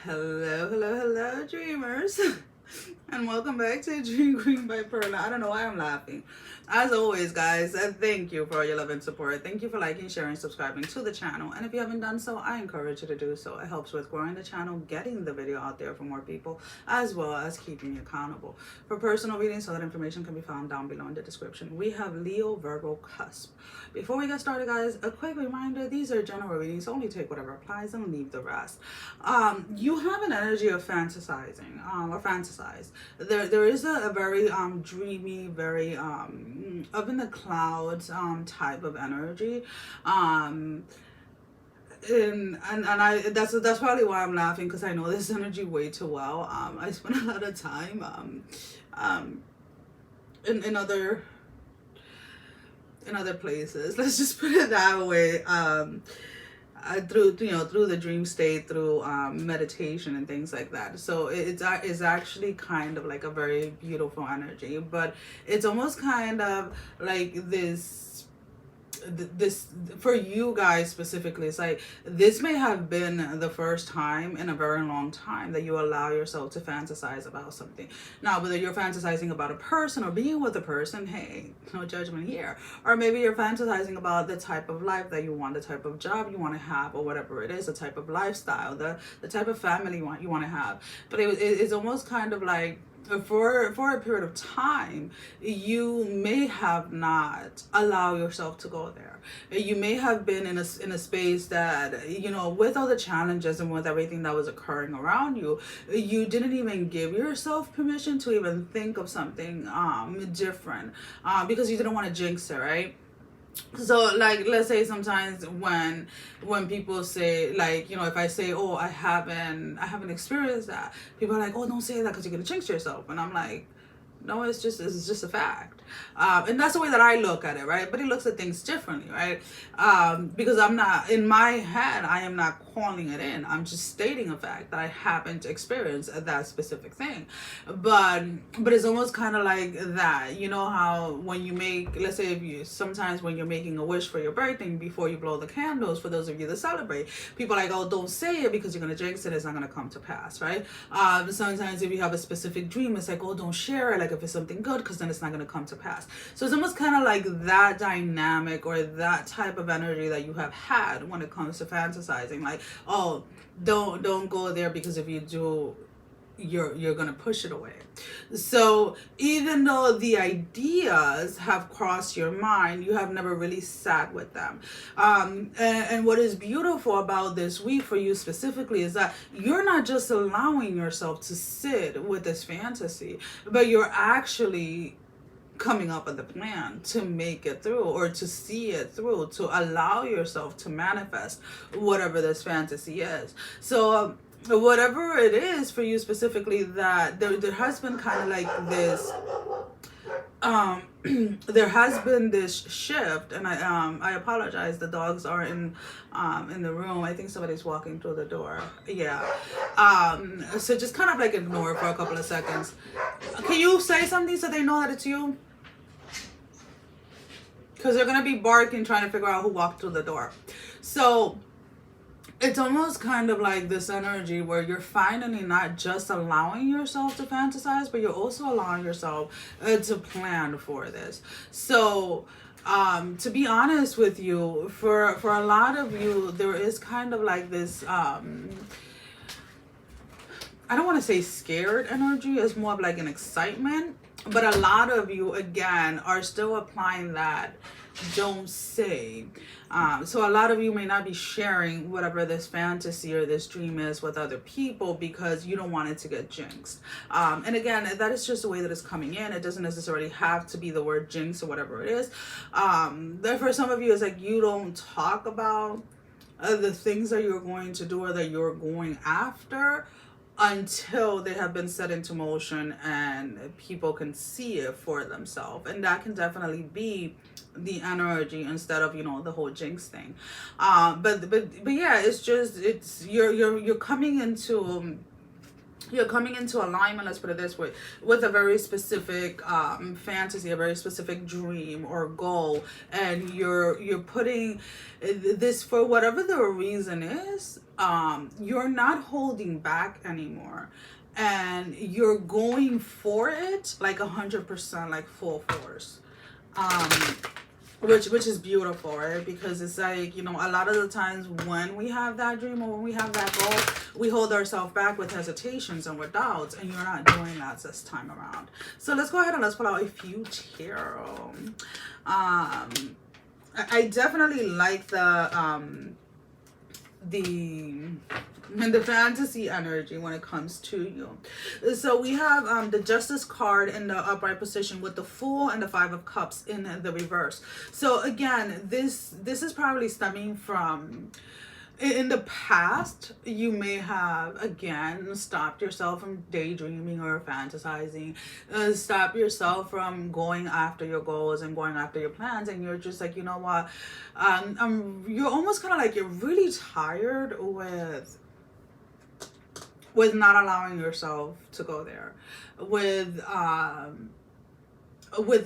Hello, dreamers. And welcome back to Dream Queen by Perla. I don't know why I'm laughing. As always, guys, thank you for your love and support. Thank you for liking, sharing, subscribing to the channel. And if you haven't done so, I encourage you to do so. It helps with growing the channel, getting the video out there for more people, as well as keeping you accountable. For personal readings, so that information can be found down below in the description. We have Leo, Virgo, Cusp. Before we get started, guys, a quick reminder, these are general readings. Only take whatever applies and leave the rest. You have an energy of fantasizing, or fantasize. There is a very dreamy, very up in the clouds type of energy. And I that's probably why I'm laughing, because I know this energy way too well. I spend a lot of time in other places, let's just put it that way, through the dream state, through meditation and things like that. So it's actually kind of like a very beautiful energy, but it's almost kind of like this for you guys specifically. It's like this may have been the first time in a very long time that you allow yourself to fantasize about something. Now, whether you're fantasizing about a person or being with a person, hey, no judgment here. Or maybe you're fantasizing about the type of life that you want, the type of job you want to have, or whatever it is, the type of lifestyle, the type of family you want to have. But it's almost kind of like, for a period of time, you may have not allowed yourself to go there. You may have been in a space that, with all the challenges and with everything that was occurring around you, you didn't even give yourself permission to even think of something different, because you didn't want to jinx it, right? So, like, let's say sometimes when people say, like, if I say, oh, I haven't experienced that, people are like, oh, don't say that because you're gonna jinx yourself. And I'm like, no, it's just a fact. And that's the way that I look at it, right? But he looks at things differently, right? Because I'm not, in my head, I am not calling it in. I'm just stating a fact that I haven't experienced that specific thing. But it's almost kind of like that. You know how when you make, let's say sometimes when you're making a wish for your birthday, before you blow the candles, for those of you that celebrate, people are like, oh, don't say it because you're going to jinx it. It's not going to come to pass, right? Sometimes if you have a specific dream, it's like, oh, don't share it. Like, if it's something good, because then it's not going to come to pass. So it's almost kind of like that dynamic or that type of energy that you have had when it comes to fantasizing. Like, oh, don't go there, because if you do, you're gonna push it away. So even though the ideas have crossed your mind, you have never really sat with them. And what is beautiful about this week for you specifically is that you're not just allowing yourself to sit with this fantasy, but you're actually coming up with a plan to make it through, or to see it through, to allow yourself to manifest whatever this fantasy is. So whatever it is for you specifically, that there has been kind of like this there has been this shift. And I apologize, the dogs are in the room. I think somebody's walking through the door. Yeah. So just kind of like ignore it for a couple of seconds. Can you say something so they know that it's you? Because they're going to be barking, trying to figure out who walked through the door. So it's almost kind of like this energy where you're finally not just allowing yourself to fantasize, but you're also allowing yourself to plan for this. So to be honest with you, for a lot of you, there is kind of like this I don't want to say scared energy. It's more of like an excitement. But a lot of you, again, are still applying that don't say. So a lot of you may not be sharing whatever this fantasy or this dream is with other people, because you don't want it to get jinxed. And again, that is just the way that it's coming in. It doesn't necessarily have to be the word jinx or whatever it is. For some of you, it's like you don't talk about the things that you're going to do or that you're going after until they have been set into motion and people can see it for themselves. And that can definitely be the energy instead of, the whole jinx thing. But yeah, it's just, you're coming into you're coming into alignment, let's put it this way, with a very specific fantasy, a very specific dream or goal, and you're putting this, for whatever the reason is, you're not holding back anymore, and you're going for it like 100%, like full force. um which is beautiful, right? Because it's like, you know, a lot of the times when we have that dream or when we have that goal, we hold ourselves back with hesitations and with doubts, and you're not doing that this time around. So let's go ahead and let's pull out a few tarot. I definitely like the fantasy energy when it comes to you. So we have the Justice card in the upright position with the Fool and the Five of Cups in the reverse. So again, this is probably stemming from, in the past, you may have, again, stopped yourself from daydreaming or fantasizing, stop yourself from going after your goals and going after your plans, and you're just like, you know what, you're almost kind of like, you're really tired with not allowing yourself to go there, with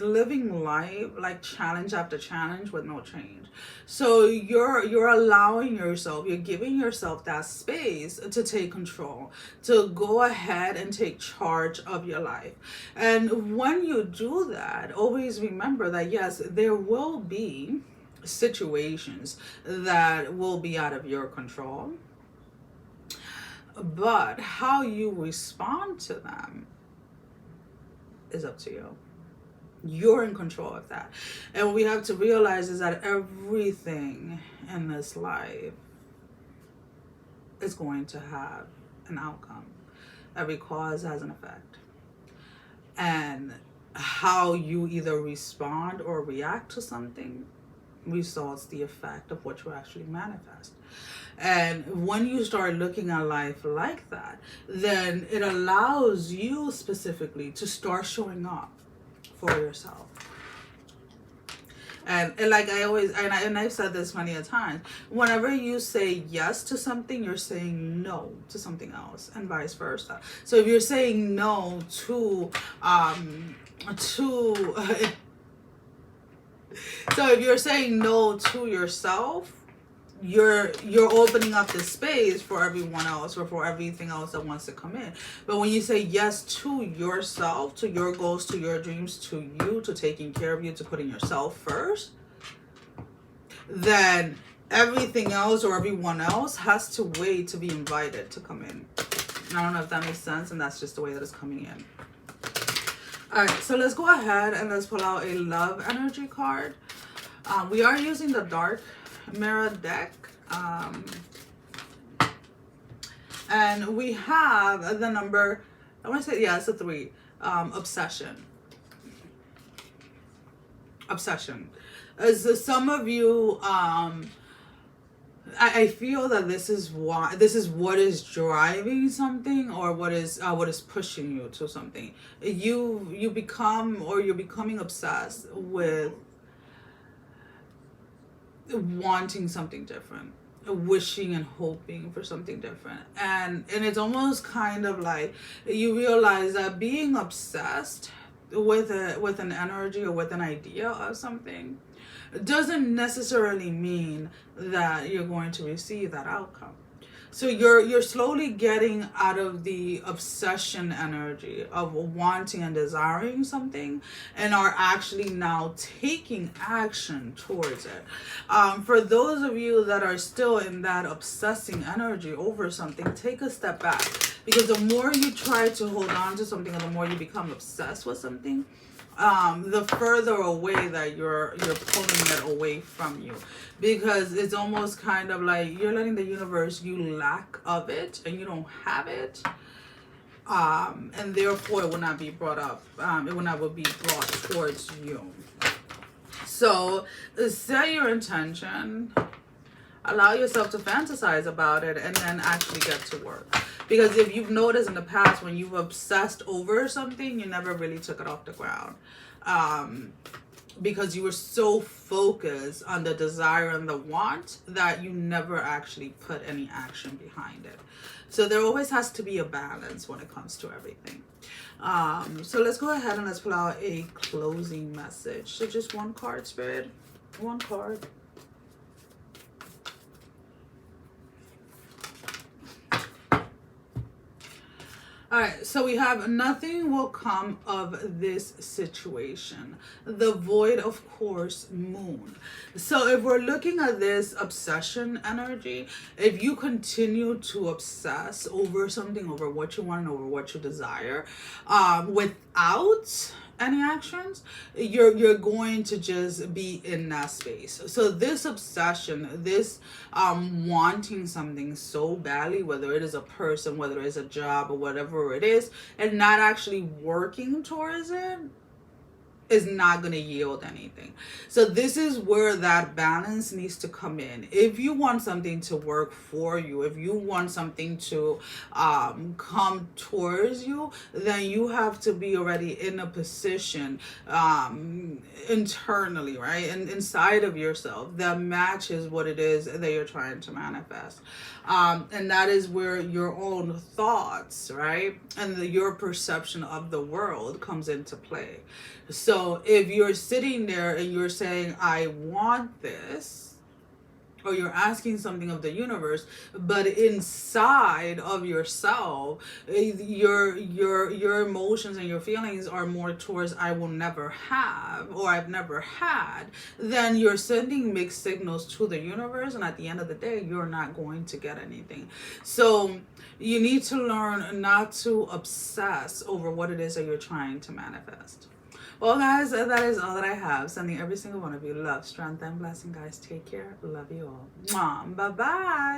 living life like challenge after challenge with no change. So you're allowing yourself, you're giving yourself that space to take control, to go ahead and take charge of your life. And when you do that, always remember that yes, there will be situations that will be out of your control, but how you respond to them is up to you. You're in control of that. And what we have to realize is that everything in this life is going to have an outcome. Every cause has an effect. And how you either respond or react to something results the effect of what you actually manifest. And when you start looking at life like that, then it allows you specifically to start showing up for yourself. And like I always, and I've said this many a time, whenever you say yes to something, you're saying no to something else, and vice versa. So if you're saying no to so if you're saying no to yourself, you're opening up the space for everyone else or for everything else that wants to come in. But when you say yes to yourself, to your goals, to your dreams, to you, to taking care of you, to putting yourself first, then everything else or everyone else has to wait to be invited to come in. I don't know if that makes sense, and that's just the way that it's coming in. All right, so let's go ahead and let's pull out a love energy card. We are using the dark mirror deck, and we have the number, I want to say, yeah, it's a 3. Obsession. As some of you, I feel that this is what is driving something, or what is pushing you to something. You're becoming obsessed with wanting something different, wishing and hoping for something different, and it's almost kind of like you realize that being obsessed with an energy or with an idea of something doesn't necessarily mean that you're going to receive that outcome. So you're slowly getting out of the obsession energy of wanting and desiring something, and are actually now taking action towards it. For those of you that are still in that obsessing energy over something, take a step back, because the more you try to hold on to something and the more you become obsessed with something, the further away that you're pulling it away from you, because it's almost kind of like you're letting the universe, you lack of it and you don't have it, and therefore it will not be brought up, it will not be brought towards you. So set your intention, allow yourself to fantasize about it, and then actually get to work. Because if you've noticed in the past, when you've obsessed over something, you never really took it off the ground. because you were so focused on the desire and the want that you never actually put any action behind it. So there always has to be a balance when it comes to everything. So let's go ahead and let's pull out a closing message. So just one card, Spirit. One card. All right, so we have nothing will come of this situation. The void, of course, moon. So if we're looking at this obsession energy, if you continue to obsess over something, over what you want and over what you desire, without any actions, you're going to just be in that space. So this obsession, this wanting something so badly, whether it is a person, whether it's a job, or whatever it is, and not actually working towards it, is not going to yield anything. So this is where that balance needs to come in. If you want something to work for you, if you want something to come towards you, then you have to be already in a position internally, right, and inside of yourself that matches what it is that you're trying to manifest. And that is where your own thoughts, right, and your perception of the world comes into play. So if you're sitting there and you're saying, I want this, or you're asking something of the universe, but inside of yourself, your emotions and your feelings are more towards I will never have, or I've never had, then you're sending mixed signals to the universe, and at the end of the day, you're not going to get anything. So you need to learn not to obsess over what it is that you're trying to manifest. Well, guys, that is all that I have. Sending every single one of you love, strength, and blessing, guys. Take care. Love you all. Bye-bye.